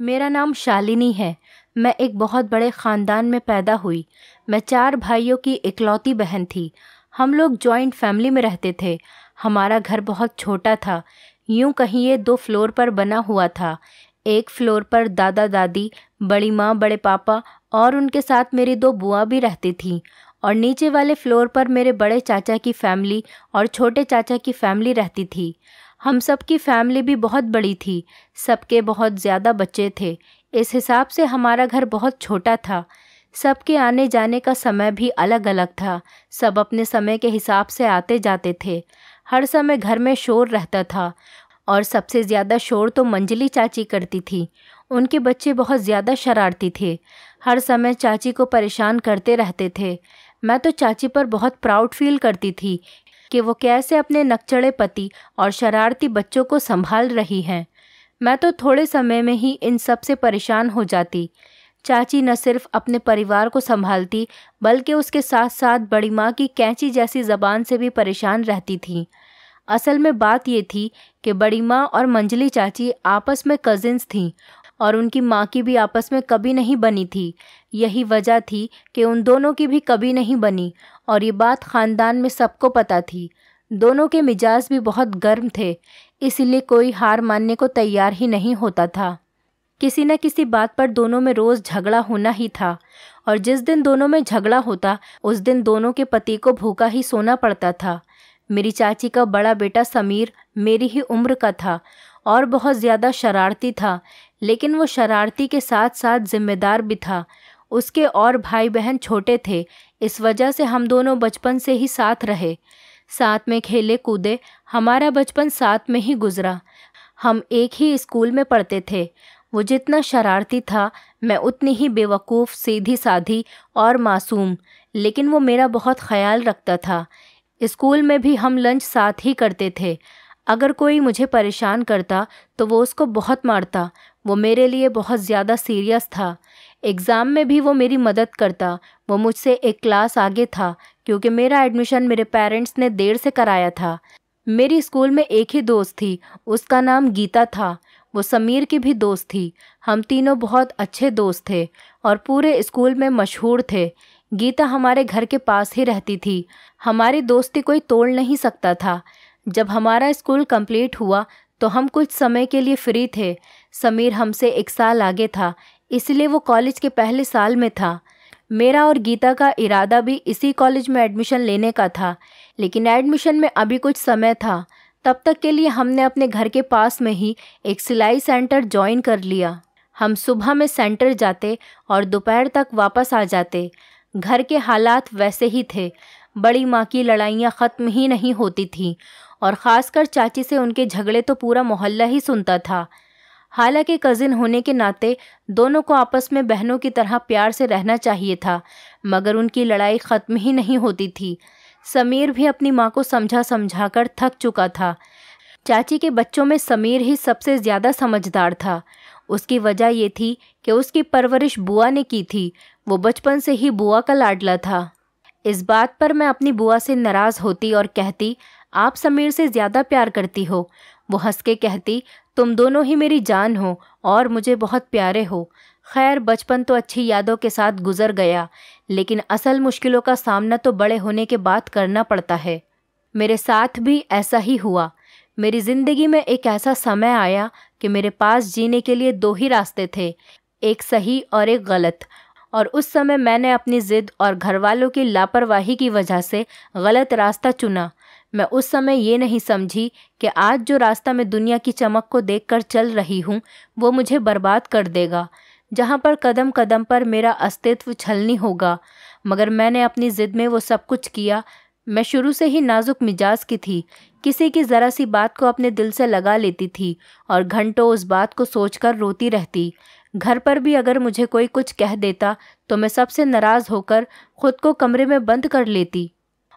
मेरा नाम शालिनी है। मैं एक बहुत बड़े ख़ानदान में पैदा हुई। मैं 4 भाइयों की इकलौती बहन थी। हम लोग जॉइंट फैमिली में रहते थे। हमारा घर बहुत छोटा था, यूं कहिए 2 फ्लोर पर बना हुआ था। एक फ्लोर पर दादा दादी, बड़ी माँ, बड़े पापा और उनके साथ मेरी 2 बुआ भी रहती थीं, और नीचे वाले फ्लोर पर मेरे बड़े चाचा की फैमिली और छोटे चाचा की फैमिली रहती थी। हम सब की फैमिली भी बहुत बड़ी थी, सबके बहुत ज़्यादा बच्चे थे। इस हिसाब से हमारा घर बहुत छोटा था। सबके आने जाने का समय भी अलग अलग था। सब अपने समय के हिसाब से आते जाते थे। हर समय घर में शोर रहता था, और सबसे ज़्यादा शोर तो मंजली चाची करती थी। उनके बच्चे बहुत ज़्यादा शरारती थे, हर समय चाची को परेशान करते रहते थे। मैं तो चाची पर बहुत प्राउड फील करती थी कि वो कैसे अपने नकचढ़े पति और शरारती बच्चों को संभाल रही हैं। मैं तो थोड़े समय में ही इन सब से परेशान हो जाती। चाची न सिर्फ अपने परिवार को संभालती, बल्कि उसके साथ साथ बड़ी माँ की कैंची जैसी ज़बान से भी परेशान रहती थीं। असल में बात ये थी कि बड़ी माँ और मंजली चाची आपस में कज़िन्स थीं, और उनकी माँ की भी आपस में कभी नहीं बनी थी। यही वजह थी कि उन दोनों की भी कभी नहीं बनी, और ये बात ख़ानदान में सबको पता थी। दोनों के मिजाज भी बहुत गर्म थे, इसलिए कोई हार मानने को तैयार ही नहीं होता था। किसी न किसी बात पर दोनों में रोज़ झगड़ा होना ही था, और जिस दिन दोनों में झगड़ा होता उस दिन दोनों के पति को भूखा ही सोना पड़ता था। मेरी चाची का बड़ा बेटा समीर मेरी ही उम्र का था और बहुत ज़्यादा शरारती था, लेकिन वो शरारती के साथ साथ जिम्मेदार भी था। उसके और भाई बहन छोटे थे, इस वजह से हम दोनों बचपन से ही साथ रहे, साथ में खेले कूदे। हमारा बचपन साथ में ही गुजरा। हम एक ही स्कूल में पढ़ते थे। वो जितना शरारती था, मैं उतनी ही बेवकूफ़, सीधी साधी और मासूम, लेकिन वो मेरा बहुत ख्याल रखता था। स्कूल में भी हम लंच साथ ही करते थे। अगर कोई मुझे परेशान करता तो वो उसको बहुत मारता। वो मेरे लिए बहुत ज़्यादा सीरियस था। एग्ज़ाम में भी वो मेरी मदद करता। वो मुझसे एक क्लास आगे था, क्योंकि मेरा एडमिशन मेरे पेरेंट्स ने देर से कराया था। मेरी स्कूल में एक ही दोस्त थी, उसका नाम गीता था। वो समीर की भी दोस्त थी। हम तीनों बहुत अच्छे दोस्त थे और पूरे स्कूल में मशहूर थे। गीता हमारे घर के पास ही रहती थी। हमारी दोस्ती कोई तोड़ नहीं सकता था। जब हमारा स्कूल कंप्लीट हुआ तो हम कुछ समय के लिए फ्री थे। समीर हमसे 1 साल आगे था, इसलिए वो कॉलेज के पहले साल में था। मेरा और गीता का इरादा भी इसी कॉलेज में एडमिशन लेने का था, लेकिन एडमिशन में अभी कुछ समय था। तब तक के लिए हमने अपने घर के पास में ही एक सिलाई सेंटर ज्वाइन कर लिया। हम सुबह में सेंटर जाते और दोपहर तक वापस आ जाते। घर के हालात वैसे ही थे। बड़ी माँ की लड़ाइयाँ ख़त्म ही नहीं होती थीं, और ख़ासकर चाची से उनके झगड़े तो पूरा मोहल्ला ही सुनता था। हालांकि कज़िन होने के नाते दोनों को आपस में बहनों की तरह प्यार से रहना चाहिए था, मगर उनकी लड़ाई ख़त्म ही नहीं होती थी। समीर भी अपनी माँ को समझा समझा कर थक चुका था। चाची के बच्चों में समीर ही सबसे ज़्यादा समझदार था। उसकी वजह ये थी कि उसकी परवरिश बुआ ने की थी। वो बचपन से ही बुआ का लाडला था। इस बात पर मैं अपनी बुआ से नाराज़ होती और कहती, आप समीर से ज़्यादा प्यार करती हो। वो हंस के कहती, तुम दोनों ही मेरी जान हो और मुझे बहुत प्यारे हो। खैर, बचपन तो अच्छी यादों के साथ गुजर गया, लेकिन असल मुश्किलों का सामना तो बड़े होने के बाद करना पड़ता है। मेरे साथ भी ऐसा ही हुआ। मेरी ज़िंदगी में एक ऐसा समय आया कि मेरे पास जीने के लिए 2 ही रास्ते थे, एक सही और एक गलत। और उस समय मैंने अपनी ज़िद और घरवालों की लापरवाही की वजह से गलत रास्ता चुना। मैं उस समय ये नहीं समझी कि आज जो रास्ता मैं दुनिया की चमक को देखकर चल रही हूँ वो मुझे बर्बाद कर देगा, जहाँ पर कदम कदम पर मेरा अस्तित्व छलनी होगा। मगर मैंने अपनी ज़िद में वो सब कुछ किया। मैं शुरू से ही नाजुक मिजाज की थी। किसी की ज़रा सी बात को अपने दिल से लगा लेती थी और घंटों उस बात को सोचकर रोती रहती। घर पर भी अगर मुझे कोई कुछ कह देता तो मैं सबसे नाराज़ होकर खुद को कमरे में बंद कर लेती।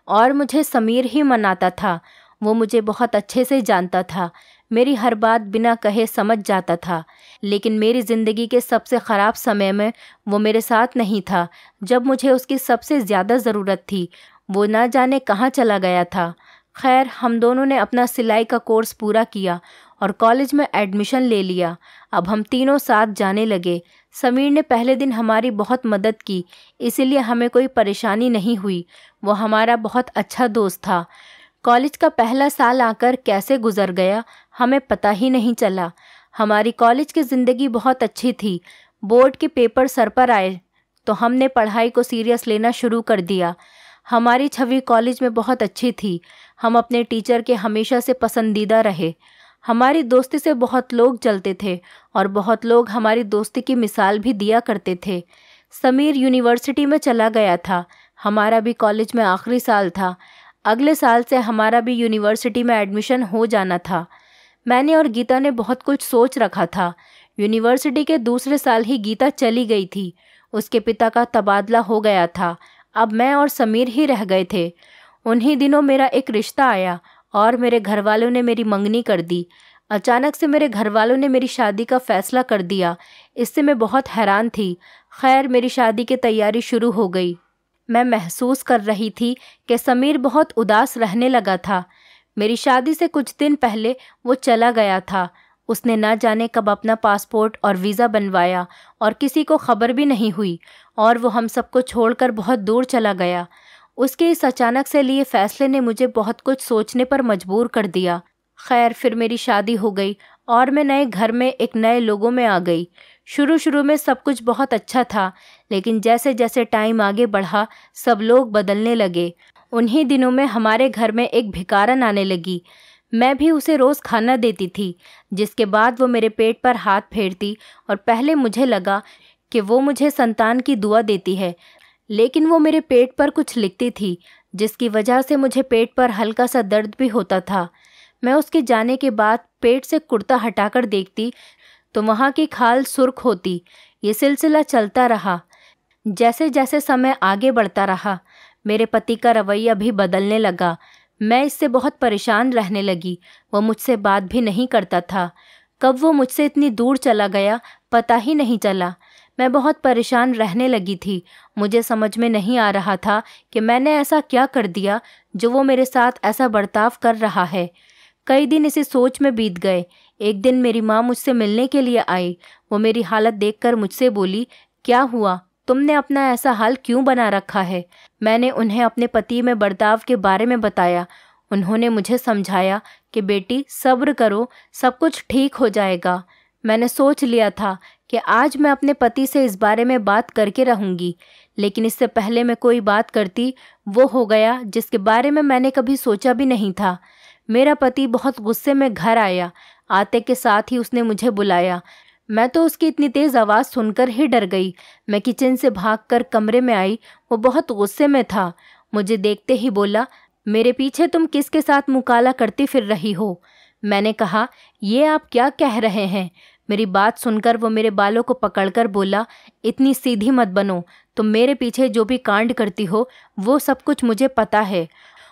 और मुझे समीर ही मनाता था। वो मुझे बहुत अच्छे से जानता था, मेरी हर बात बिना कहे समझ जाता था। लेकिन मेरी ज़िंदगी के सबसे ख़राब समय में वो मेरे साथ नहीं था। जब मुझे उसकी सबसे ज़्यादा ज़रूरत थी, वो ना जाने कहाँ चला गया था। खैर, हम दोनों ने अपना सिलाई का कोर्स पूरा किया और कॉलेज में एडमिशन ले लिया। अब हम तीनों साथ जाने लगे। समीर ने पहले दिन हमारी बहुत मदद की, इसीलिए हमें कोई परेशानी नहीं हुई। वो हमारा बहुत अच्छा दोस्त था। कॉलेज का पहला साल आकर कैसे गुजर गया हमें पता ही नहीं चला। हमारी कॉलेज की ज़िंदगी बहुत अच्छी थी। बोर्ड के पेपर सर पर आए तो हमने पढ़ाई को सीरियस लेना शुरू कर दिया। हमारी छवि कॉलेज में बहुत अच्छी थी। हम अपने टीचर के हमेशा से पसंदीदा रहे। हमारी दोस्ती से बहुत लोग जलते थे और बहुत लोग हमारी दोस्ती की मिसाल भी दिया करते थे। समीर यूनिवर्सिटी में चला गया था। हमारा भी कॉलेज में आखिरी साल था। अगले साल से हमारा भी यूनिवर्सिटी में एडमिशन हो जाना था। मैंने और गीता ने बहुत कुछ सोच रखा था। यूनिवर्सिटी के दूसरे साल ही गीता चली गई थी। उसके पिता का तबादला हो गया था। अब मैं और समीर ही रह गए थे। उन्हीं दिनों मेरा एक रिश्ता आया और मेरे घर वालों ने मेरी मंगनी कर दी। अचानक से मेरे घर वालों ने मेरी शादी का फैसला कर दिया। इससे मैं बहुत हैरान थी। खैर, मेरी शादी की तैयारी शुरू हो गई। मैं महसूस कर रही थी कि समीर बहुत उदास रहने लगा था। मेरी शादी से कुछ दिन पहले वो चला गया था। उसने ना जाने कब अपना पासपोर्ट और वीज़ा बनवाया और किसी को खबर भी नहीं हुई, और वो हम सबको छोड़कर बहुत दूर चला गया। उसके इस अचानक से लिए फैसले ने मुझे बहुत कुछ सोचने पर मजबूर कर दिया। खैर, फिर मेरी शादी हो गई और मैं नए घर में एक नए लोगों में आ गई। शुरू में सब कुछ बहुत अच्छा था, लेकिन जैसे जैसे टाइम आगे बढ़ा सब लोग बदलने लगे। उन्हीं दिनों में हमारे घर में एक भिखारन आने लगी। मैं भी उसे रोज़ खाना देती थी, जिसके बाद वो मेरे पेट पर हाथ फेरती और पहले मुझे लगा कि वो मुझे संतान की दुआ देती है, लेकिन वो मेरे पेट पर कुछ लिखती थी, जिसकी वजह से मुझे पेट पर हल्का सा दर्द भी होता था। मैं उसके जाने के बाद पेट से कुर्ता हटाकर देखती तो वहाँ की खाल सुर्ख होती। ये सिलसिला चलता रहा। जैसे जैसे समय आगे बढ़ता रहा, मेरे पति का रवैया भी बदलने लगा। मैं इससे बहुत परेशान रहने लगी। वो मुझसे बात भी नहीं करता था। कब वो मुझसे इतनी दूर चला गया पता ही नहीं चला। मैं बहुत परेशान रहने लगी थी। मुझे समझ में नहीं आ रहा था कि मैंने ऐसा क्या कर दिया जो वो मेरे साथ ऐसा बर्ताव कर रहा है। कई दिन इसी सोच में बीत गए। एक दिन मेरी माँ मुझसे मिलने के लिए आई। वो मेरी हालत देखकर मुझसे बोली, क्या हुआ, तुमने अपना ऐसा हाल क्यों बना रखा है? मैंने उन्हें अपने पति में बर्ताव के बारे में बताया। उन्होंने मुझे समझाया कि बेटी सब्र करो, सब कुछ ठीक हो जाएगा। मैंने सोच लिया था कि आज मैं अपने पति से इस बारे में बात करके रहूँगी, लेकिन इससे पहले मैं कोई बात करती वो हो गया जिसके बारे में मैंने कभी सोचा भी नहीं था। मेरा पति बहुत गुस्से में घर आया। आते के साथ ही उसने मुझे बुलाया। मैं तो उसकी इतनी तेज़ आवाज़ सुनकर ही डर गई। मैं किचन से भागकर कमरे में आई। वो बहुत गुस्से में था। मुझे देखते ही बोला, मेरे पीछे तुम किसके साथ मुकाला करती फिर रही हो? मैंने कहा, ये आप क्या कह रहे हैं? मेरी बात सुनकर वो मेरे बालों को पकड़कर बोला, इतनी सीधी मत बनो। तुम मेरे पीछे जो भी कांड करती हो वो सब कुछ मुझे पता है,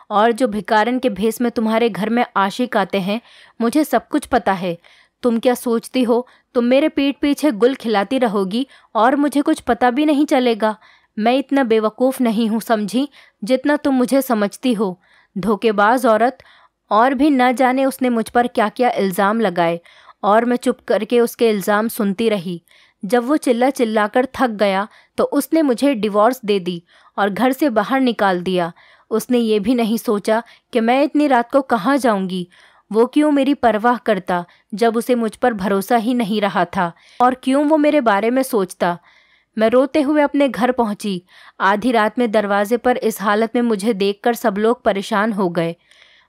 और जो भिखारन के भेष में तुम्हारे घर में आशिक आते हैं, मुझे सब कुछ पता है। तुम क्या सोचती हो तुम मेरे पीठ पीछे गुल खिलाती रहोगी और मुझे कुछ पता भी नहीं चलेगा? मैं इतना बेवकूफ़ नहीं हूँ समझी जितना तुम मुझे समझती हो। धोखेबाज औरत। और भी न जाने उसने मुझ पर क्या क्या इल्ज़ाम लगाए, और मैं चुप करके उसके इल्ज़ाम सुनती रही। जब वो चिल्लाकर थक गया तो उसने मुझे डिवोर्स दे दी और घर से बाहर निकाल दिया। उसने ये भी नहीं सोचा कि मैं इतनी रात को कहाँ जाऊँगी। वो क्यों मेरी परवाह करता जब उसे मुझ पर भरोसा ही नहीं रहा था, और क्यों वो मेरे बारे में सोचता। मैं रोते हुए अपने घर पहुंची। आधी रात में दरवाजे पर इस हालत में मुझे देखकर सब लोग परेशान हो गए।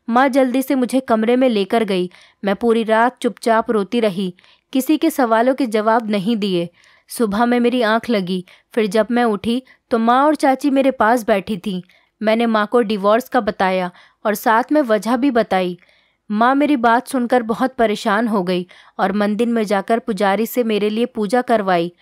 माँ जल्दी से मुझे कमरे में लेकर गई। मैं पूरी रात चुपचाप रोती रही, किसी के सवालों के जवाब नहीं दिए। सुबह में मेरी आंख लगी। फिर जब मैं उठी तो माँ और चाची मेरे पास बैठी थीं। मैंने माँ को डिवोर्स का बताया और साथ में वजह भी बताई। माँ मेरी बात सुनकर बहुत परेशान हो गई और मंदिर में जाकर पुजारी से मेरे लिए पूजा करवाई।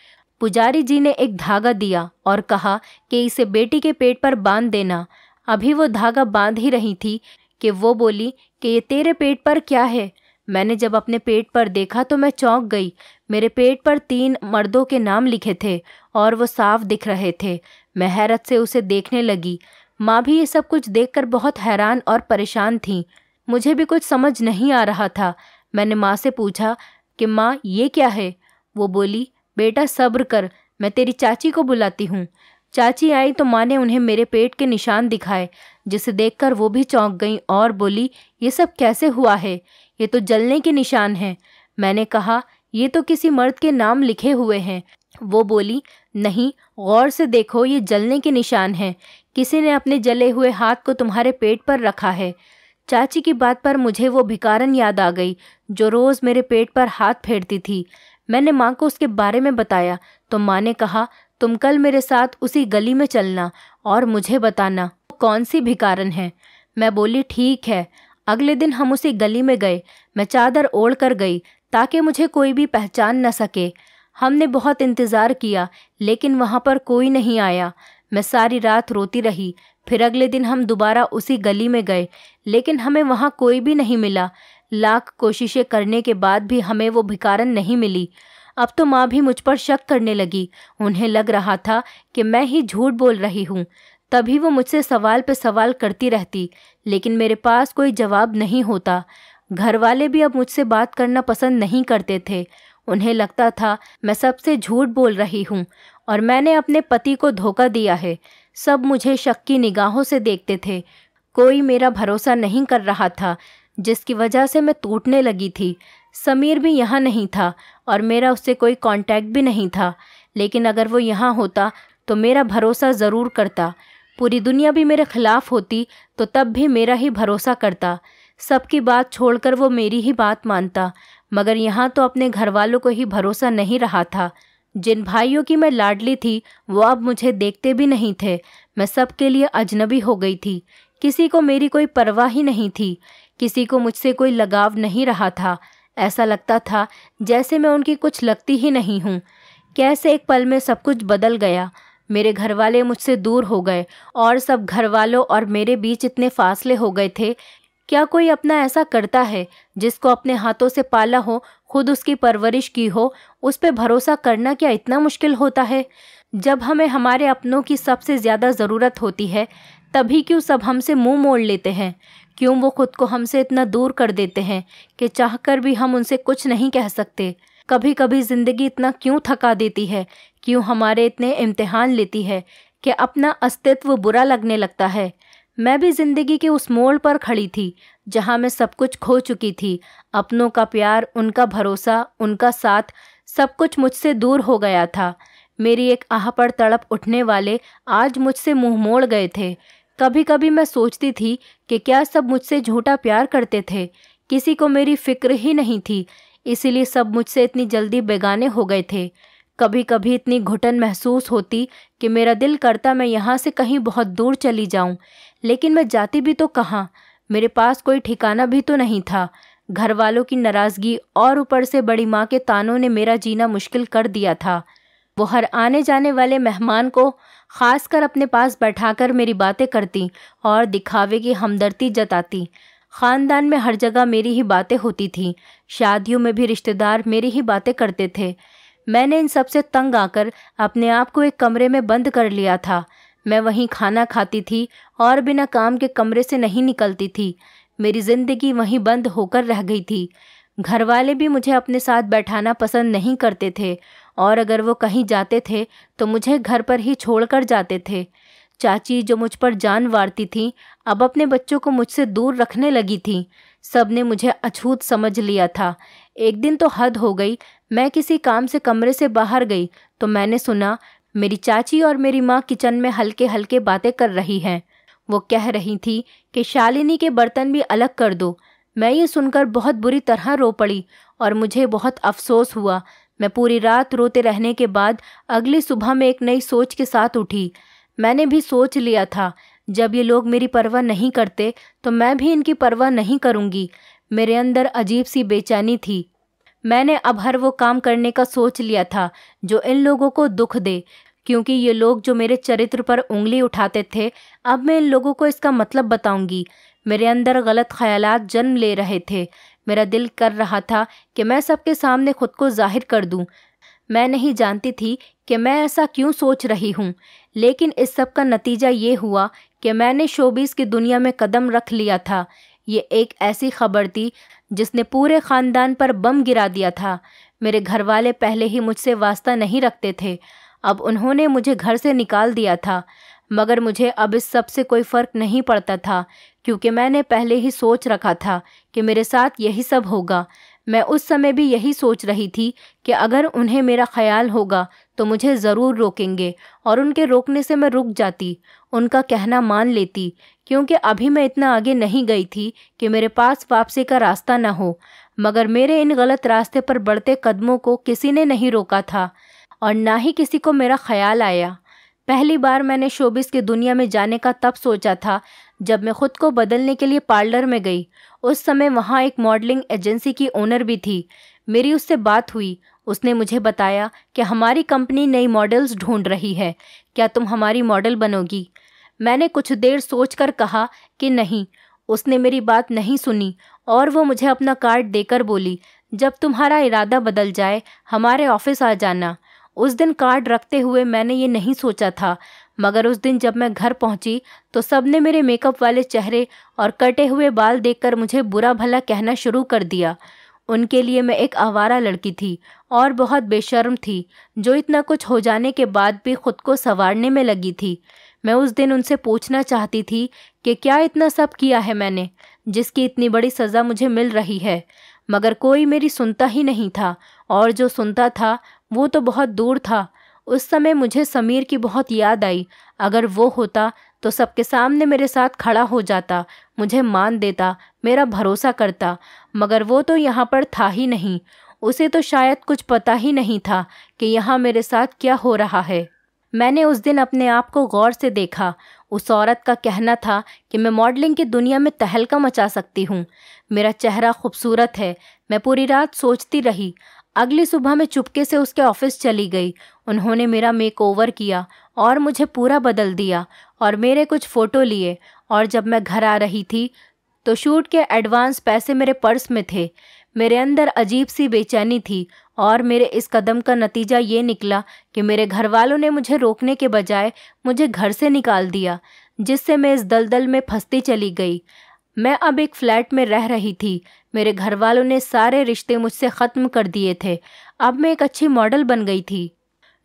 पुजारी जी ने एक धागा दिया और कहा कि इसे बेटी के पेट पर बांध देना। अभी वो धागा बांध ही रही थी कि वो बोली कि ये तेरे पेट पर क्या है? मैंने जब अपने पेट पर देखा तो मैं चौंक गई। मेरे पेट पर 3 मर्दों के नाम लिखे थे और वो साफ दिख रहे थे। मैं हैरत से उसे देखने लगी। माँ भी ये सब कुछ देखकर बहुत हैरान और परेशान थी। मुझे भी कुछ समझ नहीं आ रहा था। मैंने माँ से पूछा कि माँ ये क्या है। वो बोली, बेटा सब्र कर, मैं तेरी चाची को बुलाती हूँ। चाची आई तो माँ ने उन्हें मेरे पेट के निशान दिखाए, जिसे देखकर वो भी चौंक गईं और बोली, ये सब कैसे हुआ है? ये तो जलने के निशान हैं। मैंने कहा, ये तो किसी मर्द के नाम लिखे हुए हैं। वो बोली, नहीं, गौर से देखो, ये जलने के निशान हैं। किसी ने अपने जले हुए हाथ को तुम्हारे पेट पर रखा है। चाची की बात पर मुझे वो भिखारन याद आ गई जो रोज़ मेरे पेट पर हाथ फेरती थी। मैंने माँ को उसके बारे में बताया तो माँ ने कहा, तुम कल मेरे साथ उसी गली में चलना और मुझे बताना कौन सी भिखारन है। मैं बोली, ठीक है। अगले दिन हम उसी गली में गए। मैं चादर ओढ़ कर गई ताकि मुझे कोई भी पहचान न सके। हमने बहुत इंतज़ार किया लेकिन वहाँ पर कोई नहीं आया। मैं सारी रात रोती रही। फिर अगले दिन हम दोबारा उसी गली में गए लेकिन हमें वहाँ कोई भी नहीं मिला। लाख कोशिशें करने के बाद भी हमें वो भिखारन नहीं मिली। अब तो माँ भी मुझ पर शक करने लगी। उन्हें लग रहा था कि मैं ही झूठ बोल रही हूँ। तभी वो मुझसे सवाल पे सवाल करती रहती लेकिन मेरे पास कोई जवाब नहीं होता। घर वाले भी अब मुझसे बात करना पसंद नहीं करते थे। उन्हें लगता था मैं सबसे झूठ बोल रही हूँ और मैंने अपने पति को धोखा दिया है। सब मुझे शक की निगाहों से देखते थे। कोई मेरा भरोसा नहीं कर रहा था, जिसकी वजह से मैं टूटने लगी थी। समीर भी यहाँ नहीं था और मेरा उससे कोई कांटेक्ट भी नहीं था, लेकिन अगर वो यहाँ होता तो मेरा भरोसा ज़रूर करता। पूरी दुनिया भी मेरे खिलाफ होती तो तब भी मेरा ही भरोसा करता। सबकी बात छोड़कर वो मेरी ही बात मानता। मगर यहाँ तो अपने घर वालों को ही भरोसा नहीं रहा था। जिन भाइयों की मैं लाडली थी वो अब मुझे देखते भी नहीं थे। मैं सबके लिए अजनबी हो गई थी। किसी को मेरी कोई परवाह ही नहीं थी। किसी को मुझसे कोई लगाव नहीं रहा था। ऐसा लगता था जैसे मैं उनकी कुछ लगती ही नहीं हूँ। कैसे एक पल में सब कुछ बदल गया। मेरे घर वाले मुझसे दूर हो गए और सब घर वालों और मेरे बीच इतने फासले हो गए थे। क्या कोई अपना ऐसा करता है जिसको अपने हाथों से पाला हो, खुद उसकी परवरिश की हो, उस पे भरोसा करना क्या इतना मुश्किल होता है? जब हमें हमारे अपनों की सबसे ज़्यादा ज़रूरत होती है तभी क्यों सब हमसे मुंह मोड़ लेते हैं? क्यों वो खुद को हमसे इतना दूर कर देते हैं कि चाहकर भी हम उनसे कुछ नहीं कह सकते? कभी कभी ज़िंदगी इतना क्यों थका देती है? क्यों हमारे इतने इम्तिहान लेती है कि अपना अस्तित्व बुरा लगने लगता है? मैं भी ज़िंदगी के उस मोड़ पर खड़ी थी जहाँ मैं सब कुछ खो चुकी थी। अपनों का प्यार, उनका भरोसा, उनका साथ, सब कुछ मुझसे दूर हो गया था। मेरी एक आह पर तड़प उठने वाले आज मुझसे मुंह मोड़ गए थे। कभी कभी मैं सोचती थी कि क्या सब मुझसे झूठा प्यार करते थे? किसी को मेरी फिक्र ही नहीं थी, इसीलिए सब मुझसे इतनी जल्दी बेगाने हो गए थे। कभी कभी इतनी घुटन महसूस होती कि मेरा दिल करता मैं यहाँ से कहीं बहुत दूर चली जाऊँ, लेकिन मैं जाती भी तो कहाँ? मेरे पास कोई ठिकाना भी तो नहीं था। घर वालों की नाराज़गी और ऊपर से बड़ी माँ के तानों ने मेरा जीना मुश्किल कर दिया था। वो हर आने जाने वाले मेहमान को खासकर अपने पास बैठाकर मेरी बातें करती और दिखावे की हमदर्दी जताती। ख़ानदान में हर जगह मेरी ही बातें होती थीं। शादियों में भी रिश्तेदार मेरी ही बातें करते थे। मैंने इन सब से तंग आकर अपने आप को एक कमरे में बंद कर लिया था। मैं वहीं खाना खाती थी और बिना काम के कमरे से नहीं निकलती थी। मेरी ज़िंदगी वहीं बंद होकर रह गई थी। घर वाले भी मुझे अपने साथ बैठाना पसंद नहीं करते थे और अगर वो कहीं जाते थे तो मुझे घर पर ही छोड़कर जाते थे। चाची जो मुझ पर जान वारती थी अब अपने बच्चों को मुझसे दूर रखने लगी थी। सब ने मुझे अछूत समझ लिया था। एक दिन तो हद हो गई। मैं किसी काम से कमरे से बाहर गई तो मैंने सुना मेरी चाची और मेरी माँ किचन में हल्के हल्के बातें कर रही हैं। वो कह रही थी कि शालिनी के बर्तन भी अलग कर दो। मैं ये सुनकर बहुत बुरी तरह रो पड़ी और मुझे बहुत अफसोस हुआ। मैं पूरी रात रोते रहने के बाद अगली सुबह में एक नई सोच के साथ उठी। मैंने भी सोच लिया था जब ये लोग मेरी परवाह नहीं करते तो मैं भी इनकी परवाह नहीं करूँगी। मेरे अंदर अजीब सी बेचैनी थी। मैंने अब हर वो काम करने का सोच लिया था जो इन लोगों को दुख दे, क्योंकि ये लोग जो मेरे चरित्र पर उंगली उठाते थे अब मैं इन लोगों को इसका मतलब बताऊंगी। मेरे अंदर गलत ख्यालात जन्म ले रहे थे। मेरा दिल कर रहा था कि मैं सबके सामने खुद को जाहिर कर दूं। मैं नहीं जानती थी कि मैं ऐसा क्यों सोच रही हूँ, लेकिन इस सब का नतीजा ये हुआ कि मैंने शोबिस की दुनिया में कदम रख लिया था। ये एक ऐसी खबर थी जिसने पूरे ख़ानदान पर बम गिरा दिया था। मेरे घर वाले पहले ही मुझसे वास्ता नहीं रखते थे, अब उन्होंने मुझे घर से निकाल दिया था। मगर मुझे अब इस सब से कोई फ़र्क नहीं पड़ता था, क्योंकि मैंने पहले ही सोच रखा था कि मेरे साथ यही सब होगा। मैं उस समय भी यही सोच रही थी कि अगर उन्हें मेरा ख्याल होगा तो मुझे ज़रूर रोकेंगे, और उनके रोकने से मैं रुक जाती, उनका कहना मान लेती, क्योंकि अभी मैं इतना आगे नहीं गई थी कि मेरे पास वापसी का रास्ता न हो। मगर मेरे इन गलत रास्ते पर बढ़ते कदमों को किसी ने नहीं रोका था, और ना ही किसी को मेरा ख्याल आया। पहली बार मैंने शोबिस की दुनिया में जाने का तब सोचा था जब मैं खुद को बदलने के लिए पार्लर में गई। उस समय वहाँ एक मॉडलिंग एजेंसी की ओनर भी थी। मेरी उससे बात हुई। उसने मुझे बताया कि हमारी कंपनी नई मॉडल्स ढूंढ रही है, क्या तुम हमारी मॉडल बनोगी? मैंने कुछ देर सोचकर कहा कि नहीं। उसने मेरी बात नहीं सुनी और वो मुझे अपना कार्ड देकर बोली, जब तुम्हारा इरादा बदल जाए हमारे ऑफिस आ जाना। उस दिन कार्ड रखते हुए मैंने ये नहीं सोचा था, मगर उस दिन जब मैं घर पहुंची तो सबने मेरे मेकअप वाले चेहरे और कटे हुए बाल देखकर मुझे बुरा भला कहना शुरू कर दिया। उनके लिए मैं एक आवारा लड़की थी और बहुत बेशर्म थी, जो इतना कुछ हो जाने के बाद भी खुद को संवारने में लगी थी। मैं उस दिन उनसे पूछना चाहती थी कि क्या इतना सब किया है मैंने, जिसकी इतनी बड़ी सज़ा मुझे मिल रही है, मगर कोई मेरी सुनता ही नहीं था, और जो सुनता था वो तो बहुत दूर था। उस समय मुझे समीर की बहुत याद आई। अगर वो होता तो सबके सामने मेरे साथ खड़ा हो जाता, मुझे मान देता, मेरा भरोसा करता, मगर वो तो यहाँ पर था ही नहीं। उसे तो शायद कुछ पता ही नहीं था कि यहाँ मेरे साथ क्या हो रहा है। मैंने उस दिन अपने आप को गौर से देखा। उस औरत का कहना था कि मैं मॉडलिंग की दुनिया में तहलका मचा सकती हूँ। मेरा चेहरा खूबसूरत है। मैं पूरी रात सोचती रही। अगली सुबह मैं चुपके से उसके ऑफिस चली गई। उन्होंने मेरा मेकओवर किया और मुझे पूरा बदल दिया, और मेरे कुछ फ़ोटो लिए। और जब मैं घर आ रही थी तो शूट के एडवांस पैसे मेरे पर्स में थे। मेरे अंदर अजीब सी बेचैनी थी, और मेरे इस कदम का नतीजा ये निकला कि मेरे घर वालों ने मुझे रोकने के बजाय मुझे घर से निकाल दिया, जिससे मैं इस दलदल में फंसती चली गई। मैं अब एक फ्लैट में रह रही थी। मेरे घर वालों ने सारे रिश्ते मुझसे ख़त्म कर दिए थे। अब मैं एक अच्छी मॉडल बन गई थी।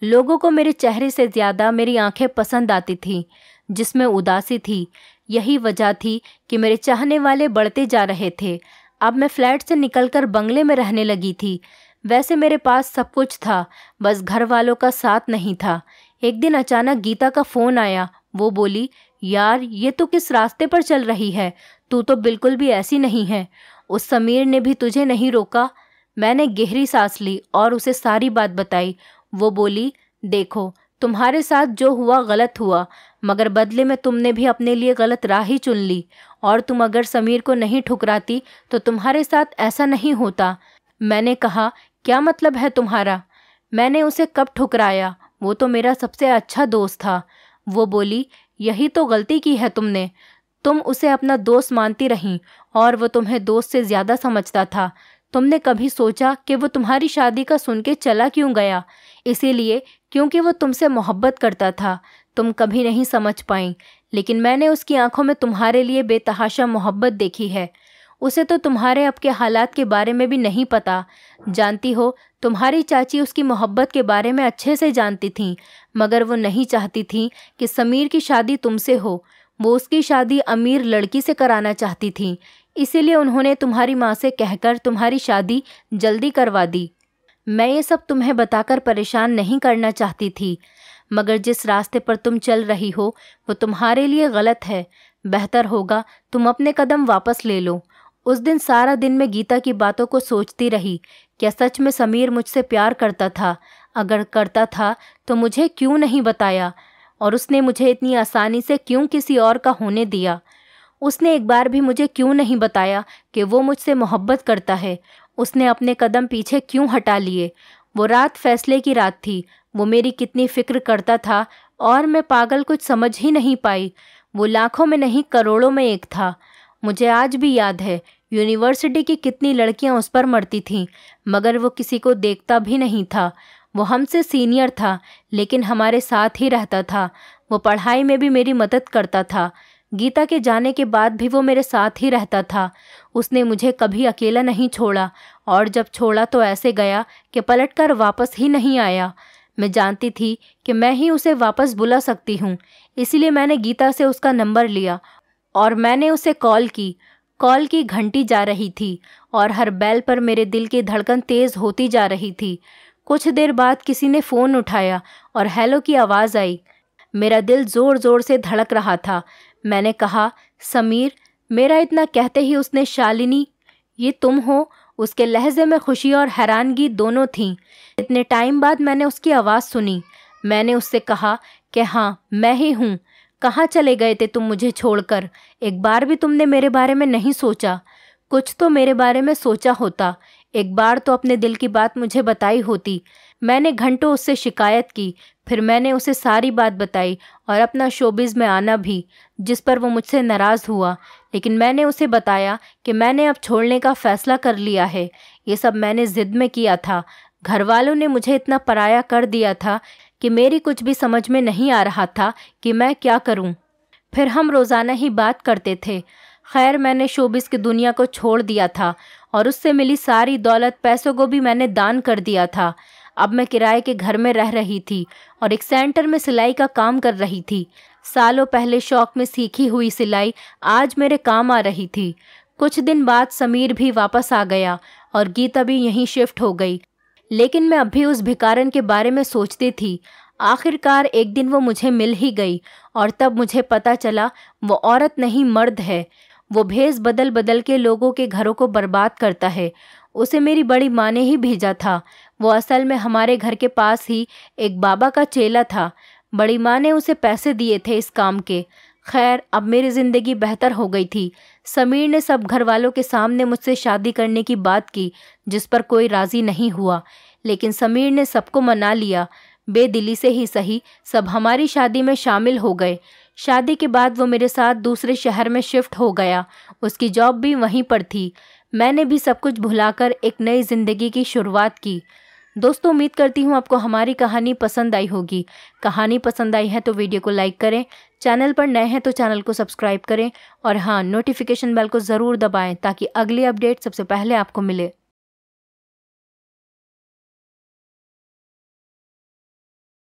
लोगों को मेरे चेहरे से ज़्यादा मेरी आंखें पसंद आती थीं, जिसमें उदासी थी। यही वजह थी कि मेरे चाहने वाले बढ़ते जा रहे थे। अब मैं फ्लैट से निकलकर बंगले में रहने लगी थी। वैसे मेरे पास सब कुछ था, बस घर वालों का साथ नहीं था। एक दिन अचानक गीता का फ़ोन आया। वो बोली, यार ये तू किस रास्ते पर चल रही है? तू तो बिल्कुल भी ऐसी नहीं है। उस समीर ने भी तुझे नहीं रोका? मैंने गहरी सांस ली और उसे सारी बात बताई। वो बोली, देखो तुम्हारे साथ जो हुआ गलत हुआ, मगर बदले में तुमने भी अपने लिए गलत राह ही चुन ली, और तुम अगर समीर को नहीं ठुकराती तो तुम्हारे साथ ऐसा नहीं होता। मैंने कहा, क्या मतलब है तुम्हारा? मैंने उसे कब ठुकराया? वो तो मेरा सबसे अच्छा दोस्त था। वो बोली, यही तो गलती की है तुमने। तुम उसे अपना दोस्त मानती रहीं, और वो तुम्हें दोस्त से ज़्यादा समझता था। तुमने कभी सोचा कि वो तुम्हारी शादी का सुन के चला क्यों गया? इसीलिए क्योंकि वो तुमसे मोहब्बत करता था। तुम कभी नहीं समझ पाई, लेकिन मैंने उसकी आंखों में तुम्हारे लिए बेतहाशा मोहब्बत देखी है। उसे तो तुम्हारे अब के हालात के बारे में भी नहीं पता। जानती हो, तुम्हारी चाची उसकी मोहब्बत के बारे में अच्छे से जानती थीं, मगर वो नहीं चाहती थीं कि समीर की शादी तुमसे हो। वो उसकी शादी अमीर लड़की से कराना चाहती थीं। इसीलिए उन्होंने तुम्हारी माँ से कहकर तुम्हारी शादी जल्दी करवा दी। मैं ये सब तुम्हें बताकर परेशान नहीं करना चाहती थी, मगर जिस रास्ते पर तुम चल रही हो वो तुम्हारे लिए गलत है। बेहतर होगा तुम अपने कदम वापस ले लो। उस दिन सारा दिन मैं गीता की बातों को सोचती रही। क्या सच में समीर मुझसे प्यार करता था? अगर करता था तो मुझे क्यों नहीं बताया, और उसने मुझे इतनी आसानी से क्यों किसी और का होने दिया? उसने एक बार भी मुझे क्यों नहीं बताया कि वो मुझसे मोहब्बत करता है? उसने अपने कदम पीछे क्यों हटा लिए? वो रात फैसले की रात थी। वो मेरी कितनी फिक्र करता था, और मैं पागल कुछ समझ ही नहीं पाई। वो लाखों में नहीं करोड़ों में एक था। मुझे आज भी याद है यूनिवर्सिटी की कितनी लड़कियां उस पर मरती थीं, मगर वो किसी को देखता भी नहीं था। वो हमसे सीनियर था, लेकिन हमारे साथ ही रहता था। वो पढ़ाई में भी मेरी मदद करता था। गीता के जाने के बाद भी वो मेरे साथ ही रहता था। उसने मुझे कभी अकेला नहीं छोड़ा, और जब छोड़ा तो ऐसे गया कि पलटकर वापस ही नहीं आया। मैं जानती थी कि मैं ही उसे वापस बुला सकती हूँ, इसलिए मैंने गीता से उसका नंबर लिया और मैंने उसे कॉल की। कॉल की घंटी जा रही थी और हर बेल पर मेरे दिल की धड़कन तेज़ होती जा रही थी। कुछ देर बाद किसी ने फ़ोन उठाया और हेलो की आवाज़ आई। मेरा दिल ज़ोर ज़ोर से धड़क रहा था। मैंने कहा, समीर। मेरा इतना कहते ही उसने, शालिनी, ये तुम हो? उसके लहजे में खुशी और हैरानगी दोनों थीं। इतने टाइम बाद मैंने उसकी आवाज़ सुनी। मैंने उससे कहा कि हाँ, मैं ही हूँ। कहाँ चले गए थे तुम मुझे छोड़कर? एक बार भी तुमने मेरे बारे में नहीं सोचा? कुछ तो मेरे बारे में सोचा होता। एक बार तो अपने दिल की बात मुझे बताई होती। मैंने घंटों उससे शिकायत की, फिर मैंने उसे सारी बात बताई और अपना शोबिज़ में आना भी, जिस पर वो मुझसे नाराज़ हुआ। लेकिन मैंने उसे बताया कि मैंने अब छोड़ने का फ़ैसला कर लिया है। ये सब मैंने ज़िद में किया था। घर वालों ने मुझे इतना पराया कर दिया था कि मेरी कुछ भी समझ में नहीं आ रहा था कि मैं क्या करूं। फिर हम रोज़ाना ही बात करते थे। खैर, मैंने शोबिस की दुनिया को छोड़ दिया था और उससे मिली सारी दौलत, पैसों को भी मैंने दान कर दिया था। अब मैं किराए के घर में रह रही थी और एक सेंटर में सिलाई का काम कर रही थी। सालों पहले शौक में सीखी हुई सिलाई आज मेरे काम आ रही थी। कुछ दिन बाद समीर भी वापस आ गया और गीता भी यहीं शिफ्ट हो गई। लेकिन मैं अब भी उस भिखारन के बारे में सोचती थी। आखिरकार एक दिन वो मुझे मिल ही गई और तब मुझे पता चला वो औरत नहीं, मर्द है। वो भेष बदल बदल के लोगों के घरों को बर्बाद करता है। उसे मेरी बड़ी माँ ने ही भेजा था। वो असल में हमारे घर के पास ही एक बाबा का चेला था। बड़ी माँ ने उसे पैसे दिए थे इस काम के। खैर, अब मेरी ज़िंदगी बेहतर हो गई थी। समीर ने सब घर वालों के सामने मुझसे शादी करने की बात की, जिस पर कोई राज़ी नहीं हुआ। लेकिन समीर ने सबको मना लिया। बेदिली से ही सही, सब हमारी शादी में शामिल हो गए। शादी के बाद वो मेरे साथ दूसरे शहर में शिफ्ट हो गया। उसकी जॉब भी वहीं पर थी। मैंने भी सब कुछ भुलाकर एक नई ज़िंदगी की शुरुआत की। दोस्तों, उम्मीद करती हूँ आपको हमारी कहानी पसंद आई होगी। कहानी पसंद आई है तो वीडियो को लाइक करें, चैनल पर नए हैं तो चैनल को सब्सक्राइब करें और हाँ, नोटिफिकेशन बेल को ज़रूर दबाएं ताकि अगली अपडेट सबसे पहले आपको मिले।